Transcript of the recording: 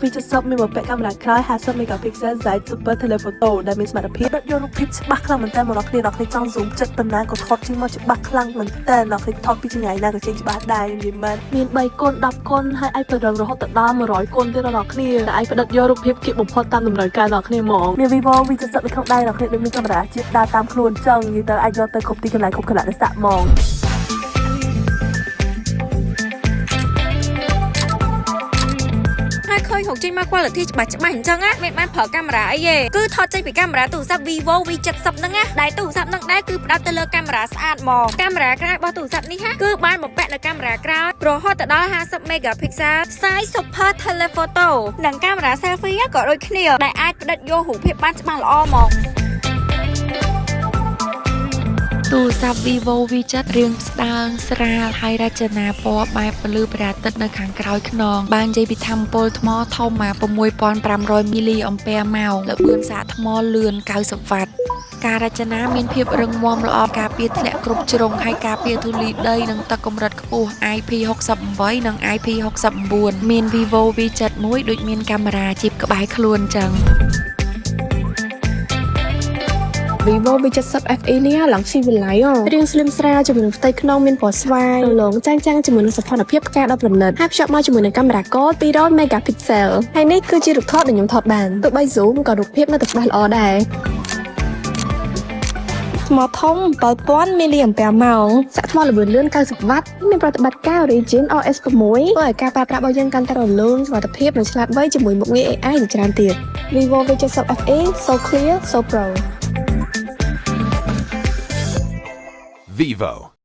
V70 មានបំពាក់កាមេរ៉ាក្រោយ50 megapixel Zite Super Telephoto ដែលមានសមត្ថភាពយករូបភាពច្បាស់ខ្លាំងមែនទែនមកដល់គ្នាដល់គ្នាចង់ zoom ចិត្តប៉ុណ្ណាក៏ថតចេញមកច្បាស់ខ្លាំងមែនទែនដល់គ្នាថតពីចម្ងាយណាក៏ចេញច្បាស់ដែរនិយាយមែនមាន3គុណ10គុណហើយអាចប្ររហូតដល់100គុណទៀតដល់គ្នាតែអាចផ្ដិតយករូបភាពគៀបបំផុតតាមតម្រូវការដល់គ្នាហ្មងមាន Vivo V70 នៅក្នុងដៃដល់គ្នាដូចមានកាមេរ៉ាជាតិដើរតាមខ្លួនចឹងនិយាយទៅអាចយកទៅគ្រប់ទីកន្លែងគ្រប់កលៈទេសៈហ្មងឃើញហុកចេញមក quality ច្បាស់អញ្ចឹងណាមានបានប្រើកាមេរ៉ាអីទេគឺថតចេញពីកាមេរ៉ាទូរស័ព្ទ Vivo V70 ហ្នឹងណាដែលទូរស័ព្ទហ្នឹងដែរគឺផ្ដោតទៅលើកាមេរ៉ាស្អាតហ្មងកាមេរ៉ាក្រោយរបស់ទូរស័ព្ទនេះណាគឺបានបំពាក់នៅកាមេរ៉ាក្រោយរហូតដល់50 megapixel size Super Telephoto និងកាមេរ៉ា selfie ក៏ដូចគ្នាដែលអាចផ្ដិតយករូបភាពបានច្បាស់ល្អហ្មងទូរស័ព្ទ Vivo V70 រាងស្ដើងស្រាលហើយរចនាពណ៌បែបពលឺព្រះអាទិត្យនៅខាងក្រោយខ្នងបាននិយាយពីថាមពលថ្មធំមក6500មីលីអ៊ំពែម៉ោងល្បឿនសាកថ្មលឿន90វ៉ាត់ការរចនាមានភាពរឹងមាំល្អការពារធ្លាក់គ្រប់ជ្រុងហើយការពារធូលីដីនិងទឹកកម្រិតខ្ពស់ IP68 និង IP69 មាន Vivo V71 ដូចមានកាមេរ៉ាជីបក្បែរខ្លួនចឹងVivo V70 FE នេះឡើងស៊ីវិល័យរាងស្លឹមស្រាលជាមួយនឹងផ្ទៃខ្នងមានពណ៌ស្វាយរលោងចាំងជាមួយនឹងសោភ័ណភាពផ្កាដ៏ប្រណិតហើយភ្ជាប់មកជាមួយនឹងកាមេរ៉ាកល200 megapixel ហើយនេះគឺជារូបថតដែលខ្ញុំថតបានទោះបី zoom ក៏រូបភាពនៅតែច្បាស់ល្អដែរថ្មធំ7000មីលីអ៊ំពែម៉ោងសាកថ្មល្បឿនលឿន90វ៉ាត់មានប្រតិបត្តិការ Origin OS 6ធ្វើឲ្យការប្រើប្រាស់របស់យើងកាន់តែរលូនសុវត្ថិភាពនិងឆ្លាតវៃជាមួយមុខងារ AI ជាច្រើនទៀត Vivo V70 FE so clear so pro Vivo